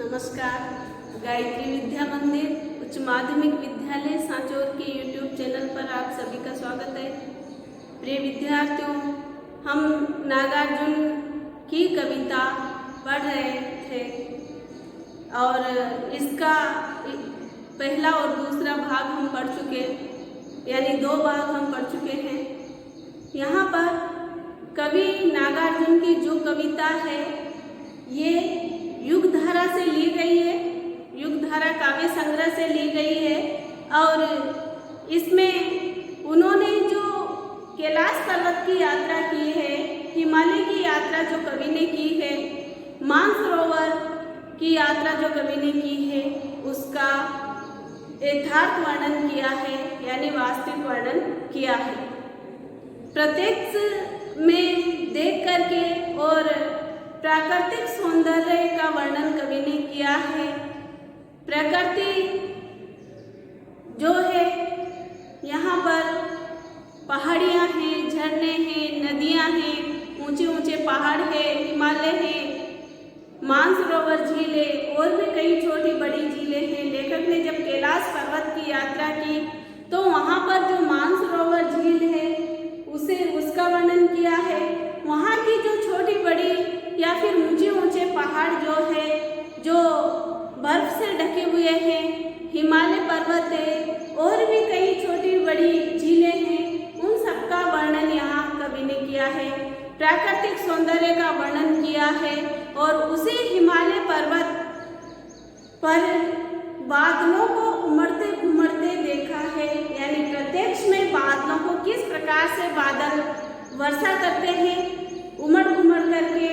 नमस्कार। गायत्री विद्या मंदिर उच्च माध्यमिक विद्यालय सांचौर के YouTube चैनल पर आप सभी का स्वागत है। प्रिय विद्यार्थियों, हम नागार्जुन की कविता पढ़ रहे थे और इसका पहला और दूसरा भाग हम पढ़ चुके, यानी 2 भाग हम पढ़ चुके हैं। यहाँ पर कवि नागार्जुन की जो कविता है ये युगधारा से ली गई है, युगधारा काव्य संग्रह से ली गई है और इसमें उन्होंने जो कैलाश पर्वत की यात्रा की है, हिमालय की यात्रा जो कवि ने की है, मानसरोवर की यात्रा जो कवि ने की है, उसका यथार्थ वर्णन किया है, यानी वास्तविक वर्णन किया है। प्रत्यक्ष में देख करके और प्राकृतिक सौंदर्य का वर्णन कवि ने किया है। प्रकृति जो है, यहाँ पर पहाड़ियाँ हैं, झरने हैं, नदियाँ हैं, ऊंचे ऊंचे पहाड़ है, हिमालय है, मानसरोवर झील है और भी कई छोटी बड़ी झीलें हैं। लेखक ने जब कैलाश पर्वत की यात्रा की तो वहाँ पर जो मानसरोवर झील है उसका वर्णन किया है। वहाँ की जो छोटी बड़ी या फिर ऊंचे ऊंचे पहाड़ जो है, जो बर्फ से ढके हुए हैं, हिमालय पर्वत है और भी कई छोटी बड़ी झीलें हैं, उन सबका वर्णन यहाँ कवि ने किया है। प्राकृतिक सौंदर्य का वर्णन किया है और उसी हिमालय पर्वत पर बादलों को उमड़ते घुमड़ते देखा है, यानी प्रत्यक्ष में बादलों को किस प्रकार से बादल वर्षा करते हैं, उमड़ घुमड़ करके,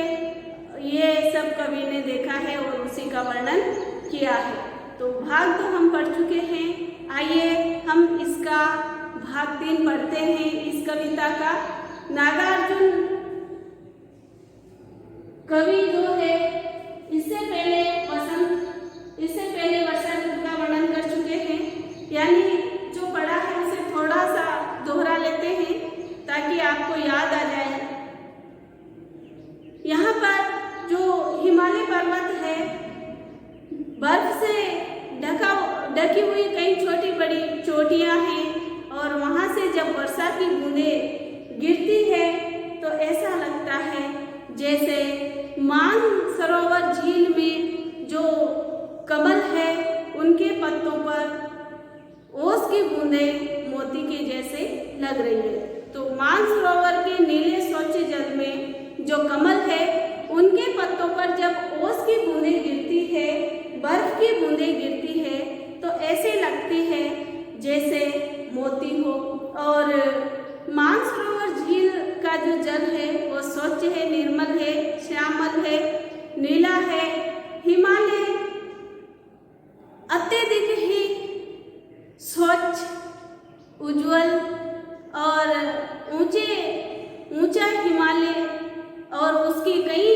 ये सब कवि ने देखा है और उसी का वर्णन किया है। तो भाग 2 हम पढ़ चुके हैं। आइए हम इसका भाग 3 पढ़ते हैं। इस कविता का नागार्जुन कवि जो है, इससे पहले वर्षा ऋतु का वर्णन कर चुके हैं, यानी जो पढ़ा है उसे थोड़ा सा दोहरा लेते हैं ताकि आपको याद आ जाए। यहाँ पर जो हिमालय पर्वत है, बर्फ से ढकी हुई कई छोटी बड़ी चोटियाँ हैं और वहाँ से जब वर्षा की बूंदें गिरती है तो ऐसा लगता है जैसे मानसरोवर झील में जो कमल है उनके पत्तों पर ओस की बूंदें मोती के जैसे लग रही है। तो मानसरोवर के नीले स्वच्छ जल में जो कमल है उनके पत्तों पर जब ओस की बूंदें गिरती है, बर्फ की बूंदें गिरती है तो ऐसे लगती है जैसे मोती हो। और मानसरोवर झील का जो जल है वो स्वच्छ है, निर्मल है, श्यामल है, नीला है। हिमालय अत्यधिक ही स्वच्छ, उज्जवल और ऊंचा हिमालय और उसकी कई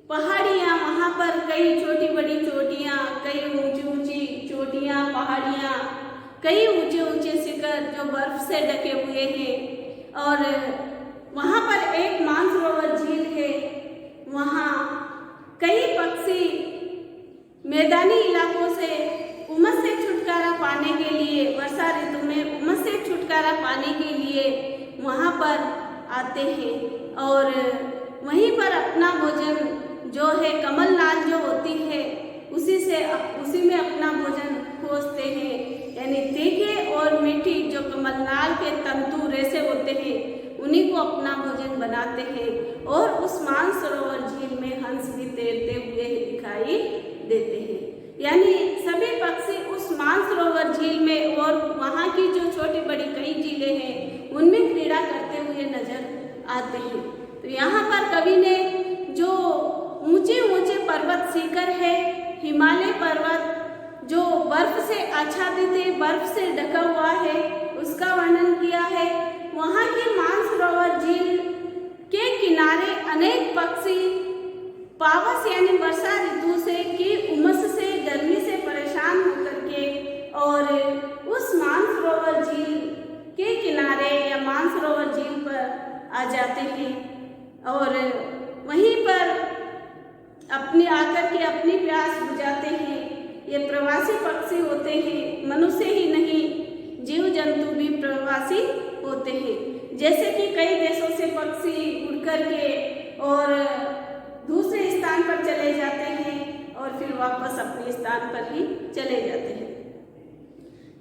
पहाड़ियाँ, वहाँ पर कई छोटी बड़ी चोटियाँ, कई ऊंची ऊंची चोटियाँ, पहाड़ियाँ, कई ऊंचे ऊंचे शिखर जो बर्फ से ढके हुए हैं और वहाँ पर एक मानसरोवर झील है। वहाँ कई पक्षी मैदानी इलाकों से उमस से छुटकारा पाने के लिए, वर्षा ऋतु में उमस से छुटकारा पाने के लिए वहाँ पर आते हैं और वहीं पर अपना भोजन जो है, कमल नाल जो होती है उसी में अपना भोजन खोजते हैं, यानी तीखे और मीठी जो कमल नाल के तंतु रेशे होते हैं उन्हीं को अपना भोजन बनाते हैं। और उस मानसरोवर झील में हंस भी तैरते हुए दिखाई देते हैं, यानी सभी पक्षी उस मानसरोवर झील में और वहाँ की जो छोटी बड़ी कई झीलें हैं उनमें क्रीड़ा करते हुए नजर आते हैं। तो यहाँ पर कवि ने जो ऊंचे ऊंचे पर्वत शिखर है, हिमालय पर्वत जो बर्फ से आच्छादित है, बर्फ से ढका हुआ है, उसका वर्णन किया है। वहाँ की मानसरोवर झील के किनारे अनेक पक्षी पावस यानी वर्षा ऋतु से की उमस से, गर्मी से परेशान होकर के और उस मानसरोवर झील के किनारे या मानसरोवर झील पर आ जाते हैं और वहीं पर अपने आकर के अपनी प्यास बुझाते हैं। ये प्रवासी पक्षी होते हैं, मनुष्य ही नहीं जीव जंतु भी प्रवासी होते हैं। जैसे कि कई देशों से पक्षी उड़ कर के और दूसरे स्थान पर चले जाते हैं और फिर वापस अपने स्थान पर ही चले जाते हैं।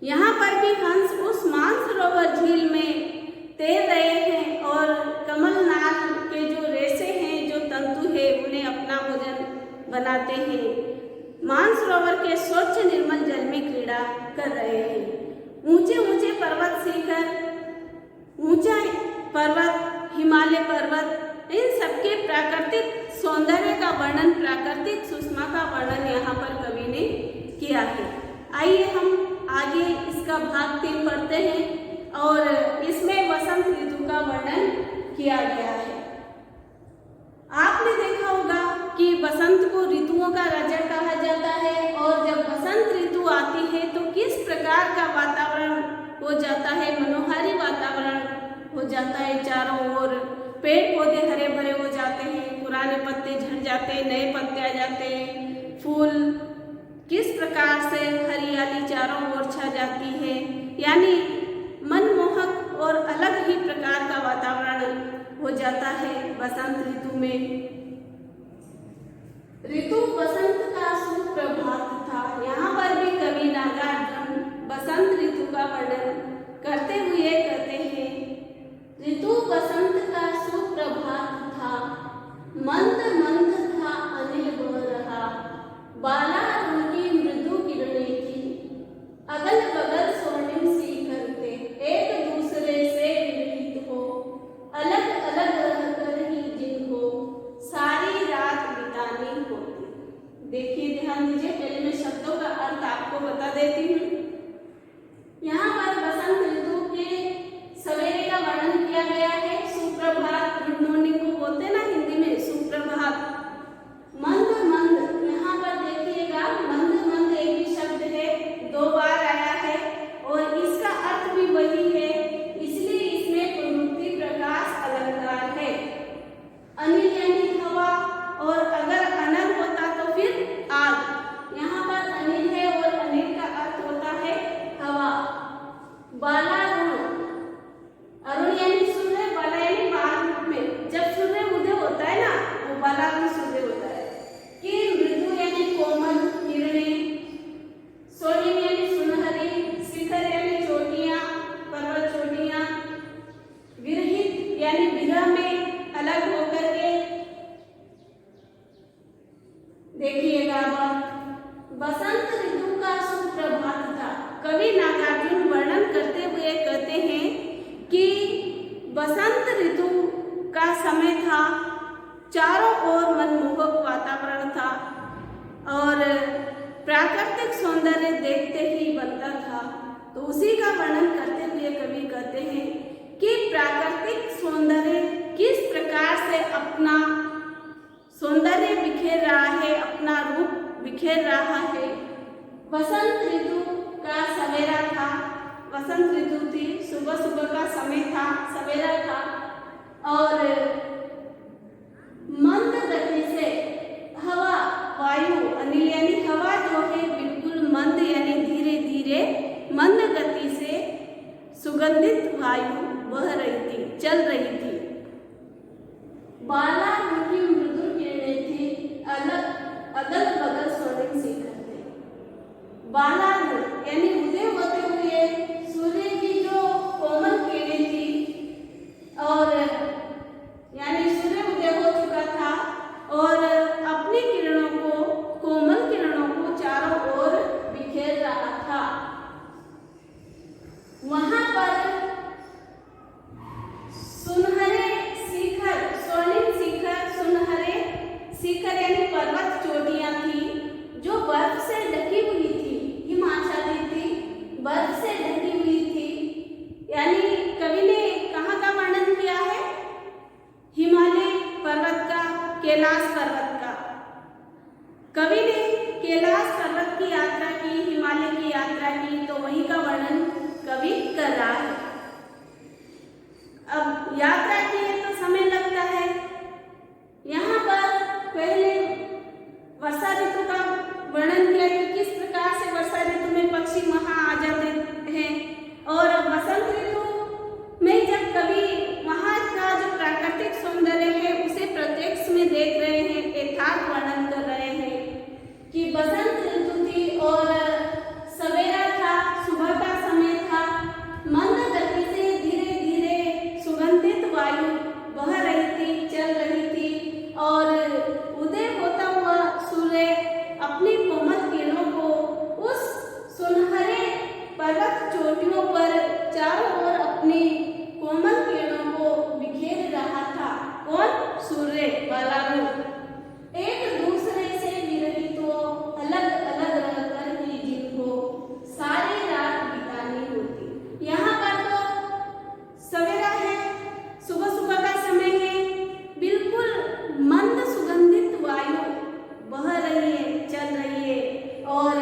यहाँ पर भी हंस उस मानसरोवर झील में तैर रहे हैं और कमलनाथ के जो रेशे हैं, जो तंतु है, उन्हें अपना भोजन बनाते हैं। मानसरोवर के स्वच्छ निर्मल जल में क्रीड़ा कर रहे हैं। ऊंचे ऊंचे पर्वत शिखर, ऊंचा पर्वत, हिमालय पर्वत, इन सबके प्राकृतिक सौंदर्य का वर्णन, प्राकृतिक सुषमा का वर्णन यहाँ पर कवि ने किया है। आइए हम आगे इसका भाग 3 पढ़ते हैं और इसमें वसंत ऋतु का वर्णन किया गया है। आपने देखा होगा कि बसंत को ऋतुओं का राजा कहा जाता है और जब बसंत ऋतु आती है तो किस प्रकार का वातावरण हो जाता है, मनोहारी वातावरण हो जाता है। चारों ओर पेड़ पौधे हरे भरे हो जाते हैं, पुराने पत्ते झड़ जाते हैं, नए पत्ते आ जाते हैं, फूल किस प्रकार से हरियाली चारों ओर छा जाती है, यानी मनमोहक और अलग ही प्रकार का वातावरण हो जाता है बसंत ऋतु में। ऋतु बसंत का सुप्रभात था। यहाँ पर भी कवि नागार्जुन बसंत ऋतु का वर्णन करते हुए कहते हैं, ऋतु बसंत का सुप्रभात था, मंद मंद था अनिल बह रहा, बाला उनकी मृदु किरणें थी, अगल बगल स्वर्णिम शिखर थे, एक दूसरे से विरहित हो, अलग अलग रहकर ही जिनको सारी रात बितानी होती। देखिए, ध्यान दीजिए, पहले मैं शब्दों का अर्थ आपको बता देती हूँ। यहाँ पर बसंत ऋतु के सवेरे का वर्णन किया गया है। सुप्रभात, गुड मॉर्निंग को बोलते हैं ना हिंदी में, सुप्रभात। मंद मंद, यहाँ पर देखिएगा, मंद मंद एक ही शब्द है, 2 बार आया है और इसका अर्थ भी वही है, इसलिए इसमें प्रवृत्ति प्रकाश अलंकार है। अनिल यानी हवा और अगर अनल होता तो फिर आग। यहाँ पर अनिल है और अनिल का अर्थ होता है हवा। बाला अरुण यानी सूर्य, बाला यानी बाल रूप में, जब सूर्य उदय होता है ना वो बाला अरुण सूर्य होता है। कि मृदु यानी कोमल किरणें, स्वर्णिम यानी सुनहरी, शिखर यानी चोटियां, पर्वत चोटियां, विरहित यानी विरह में अलग होकर के। देखिएगा बसंत ऋतु का सुप्रभात था। कवि नागार्जुन वर्णन करते हुए कहते हैं कि बसंत ऋतु का समय था, चारों ओर मनमोहक वातावरण था और प्राकृतिक सौंदर्य देखते ही बनता था। तो उसी का वर्णन करते हुए कवि कहते हैं कि प्राकृतिक सौंदर्य किस प्रकार से अपना सौंदर्य बिखेर रहा है, अपना रूप बिखेर रहा है। बसंत ऋतु का सवेरा था, बसंत ऋतु थी, सुबह सुबह का समय था, सवेरा था और मंद गति से हवा, वायु, अनिल यानी हवा जो है बिल्कुल मंद यानी धीरे धीरे मंद गति से सुगंधित वायु बह रही थी, चल रही थी। बाला उनकी मृदु किरणें थी, अगल बगल स्वर्णिम शिखर थे। बाला यानी उदय होते हुए सूर्य की जो कोमल किरणें थी और यानी सूर्य उदय हो चुका था और अपनी किरणों को, कोमल किरणों को चारों ओर बिखेर रहा था। वहां पर सुनहरे शिखर, स्वर्णिम शिखर, सुनहरे शिखर यानी पर्वत चोटियां थी जो बर्फ से ढकी हुई थी, हिमाचली थी, बर्फ से ढकी हुई थी। यानी कवि ने कहाँ का वर्णन किया है? हिमालय पर्वत का, कैलाश पर्वत का। कवि ने कैलाश पर्वत की यात्रा की, हिमालय की यात्रा की, तो वही का वर्णन कवि कर रहा है। अब यात्रा की है तो समय लगता है। यहाँ पर पहले ऋतु का वर्णन किया कि किस प्रकार से वर्षा ऋतु में पक्षी वहां आ जाते हैं। और बसंत ऋतु में जब कभी वहां का जो प्राकृतिक सौंदर्य है उसे प्रत्यक्ष में देख रहे हैं, यथार्थ वर्णन कर रहे हैं कि बसंत ऋतु थी और सवेरा था, सुबह का समय था, मंद गति से धीरे धीरे सुगंधित वायु बह रही थी, चल रही थी और उदय होता हुआ सूर्य अपनी कोमल किरणों को उस सुनहरे पर्वत चोटियों पर चारों ओर अपनी कोमल किरणों को बिखेर रहा था। कौन? सूर्य वाला रूप। एक दूसरे से विरहित तो अलग अलग रहकर ही जिनको सारी रात बितानी होती। यहाँ पर तो सवेरा है, सुबह सुबह का समय है, बिल्कुल मंद सुगंधित वायु बह रही है, चल रही है और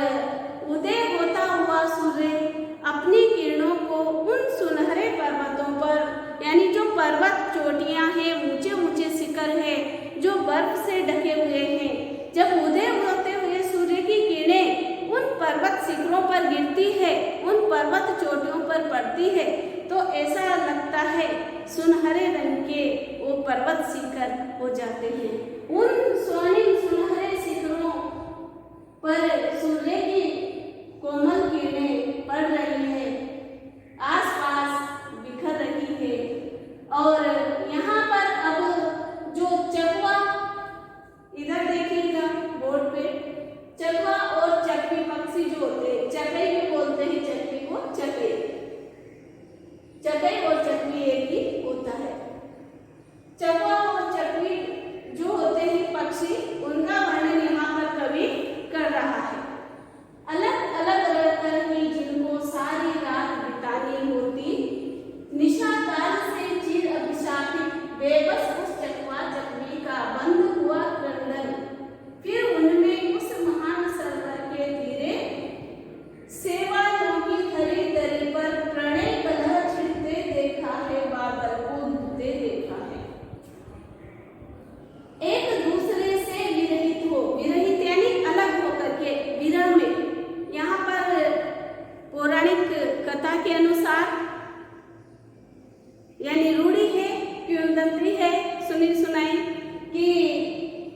उदय होता हुआ सूर्य अपनी किरणों को उन सुनहरे पर्वतों पर, यानी जो पर्वत चोटियां हैं, ऊंचे ऊंचे शिखर है जो बर्फ से ढके हुए हैं, जब उदय होते हुए सूर्य की किरणें उन पर्वत शिखरों पर गिरती है, उन पर्वत चोटियों पर पड़ती है, तो ऐसा लगता है सुनहरे रंग के वो पर्वत शिखर हो जाते हैं। उन स्वर्णिम सुनहरे शिखरों पर सूर्य की कोमल किरणें पड़ रही है, आसपास बिखर रही है। और यहाँ पर अब जो चकवा, इधर देखिएगा बोर्ड पे, चकवा और चकवी पक्षी जो होते हैं, चकई भी बोलते हैं चकवी को, चकई और चकवी एक ही होता है। चकवा और चकवी जो होते हैं पक्षी, उनका वर्णन यहाँ पर कवि कर रहा है। अलग अलग रहकर ही जिनको सारी रात बितानी होती, निशा काल से चिर अभिशापित बेबस उस चकवा चकवी का बंद हुआ क्रंदन, फिर उनमें उस महान सरोवर के तीरे सेवालों की हरी दरी पर प्रणय कलह छिड़ते देखा है, बादल को डूबते देखा है। एक दूसरे से विरहित हो, विरहित यानी अलग होकर के, विरह में। यहाँ पर पौराणिक कथा के अनुसार, यानी रूढ़ी है, किंवदंती है, सुनी सुनाई कि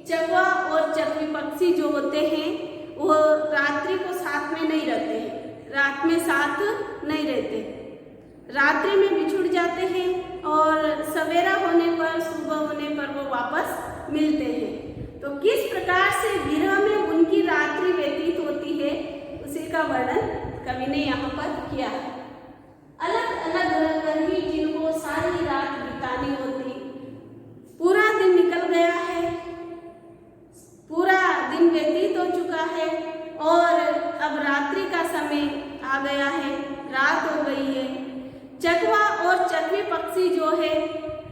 चकवा और चकवी पक्षी जो होते हैं वो रात्रि को साथ में नहीं रहते हैं, रात में साथ नहीं रहते, रात्रि में बिछुड़ जाते हैं और सवेरा होने पर, सुबह होने पर वो वापस मिलते हैं। तो किस प्रकार से विरह में उनकी रात्रि व्यतीत होती है उसी का वर्णन कवि ने यहाँ पर किया है। अलग अलग रहकर ही जिनको सारी रात बितानी होती, पूरा दिन निकल गया है, पूरा दिन व्यतीत हो चुका है और अब रात्रि का समय आ गया है, रात हो गई है। चकवा और चकवी पक्षी जो है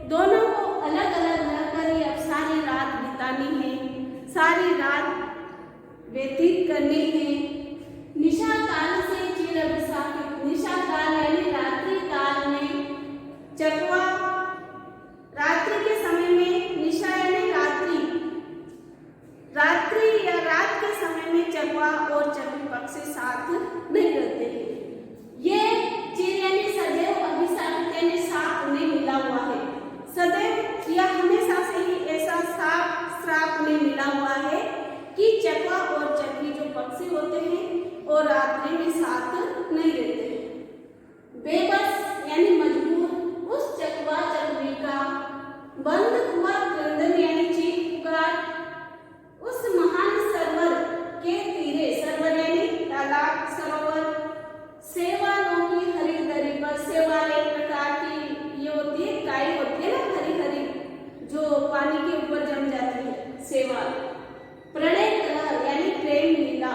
दोनों को अलग अलग रहकर ही अब सारी रात बितानी है, सारी रात व्यतीत करनी है। निशा काल से चिर अभिशापित, निशा काल यानी रात्रि काल में चकवा, रात्रि के समय में, निशा यानी रात्रि, रात्रि या रात के समय में चकवा और चकवी पक्षी साथ नहीं रहते हैं। ये चिर यानी सदैव, अभिशापित यानी साप उन्हें मिला हुआ है, सदैव या हमेशा से ही ऐसा साप श्राप उन्हें मिला हुआ है कि चकवा और चकवी जो पक्षी होते हैं और रात्रि में साथ नहीं रहते हैं। बेबस यानी मजबूर उस चकवा चकवी का बंद हुआ क्रंदन यानी चीख पुकार उस महान सरोवर के तीरे, सरोवर यानी तालाब, सरोवर, सेवालों की हरी दरी पर, सेवा एक प्रकार की ये होती है, काई होती है ना हरी हरी, जो पानी के ऊपर जम जाती है, सेवा। प्रणय कलह यानी प्रेम लीला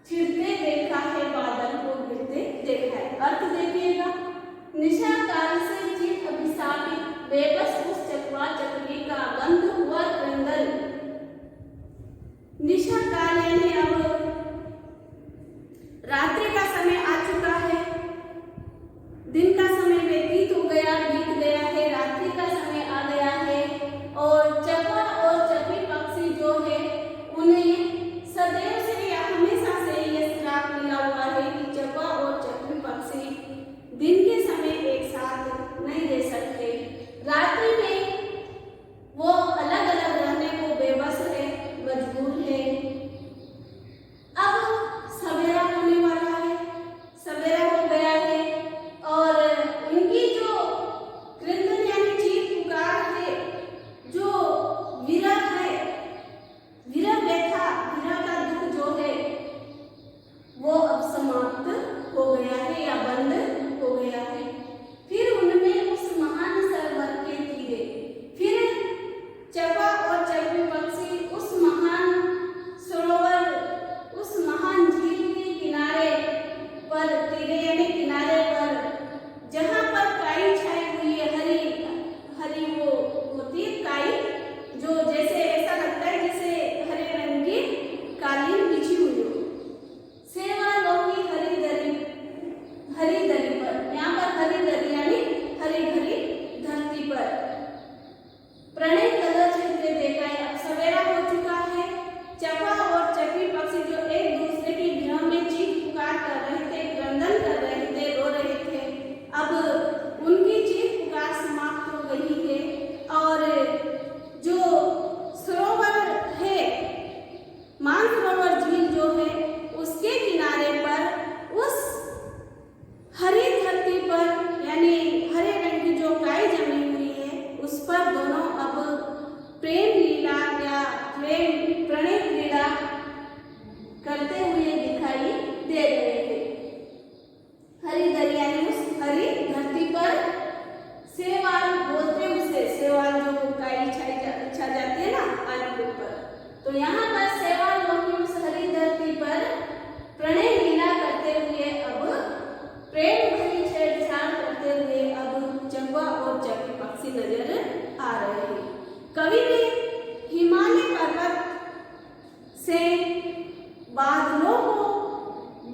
छिड़ते देखा है, बादल को गिरते देखा है। अर्थ देखिएगा, निशा काल से चिर अभिशापित बेबस उस चकवा चकवी का बंद हुआ क्रंदन। निशा काल यानी अब रात्रि का समय आ चुका है, दिन का समय व्यतीत हो गया, बीत गया है, रात्रि का समय आ गया है और चकवा और चकवी पक्षी तो यहाँ पर सेवालों की उस हरी धरती पर प्रणय लीला करते हुए अब प्रेम भरी छेड़छाड़ करते हुए अब चंपा और चकी पक्षी नजर आ रहे हैं। कवि ने हिमालय पर्वत से बादलों को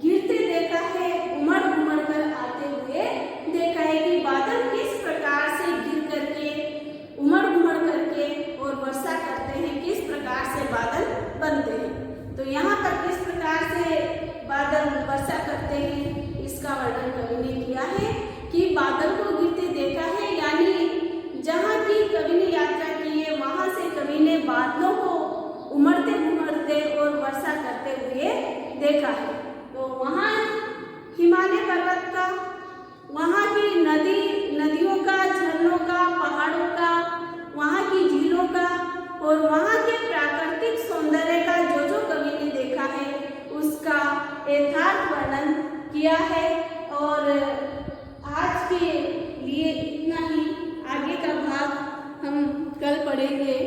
गिरते देखा है, उमड़ उमड़ कर आते हुए देखा है कि बादल किस प्रकार से गिर करके उमड़ उमड़ करके और वर्षा करते हैं, किस प्रकार से बादल बनते हैं। तो यहाँ पर किस प्रकार से बादल वर्षा करते हैं इसका वर्णन कवि ने किया है कि बादल को गिरते देखा है, यानी जहाँ की कवि ने यात्रा की है वहाँ से कवि ने बादलों को उमड़ते उमड़ते और वर्षा करते हुए देखा है। तो वहाँ हिमालय पर्वत का, वहाँ की नदियों का, झरनों का, पहाड़ों का, वहाँ की झीलों का और वहाँ के प्राकृतिक सौंदर्य का जो कवि ने देखा है उसका यथार्थ वर्णन किया है। और आज के लिए इतना ही, आगे का भाग हम कल पढ़ेंगे।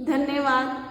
धन्यवाद।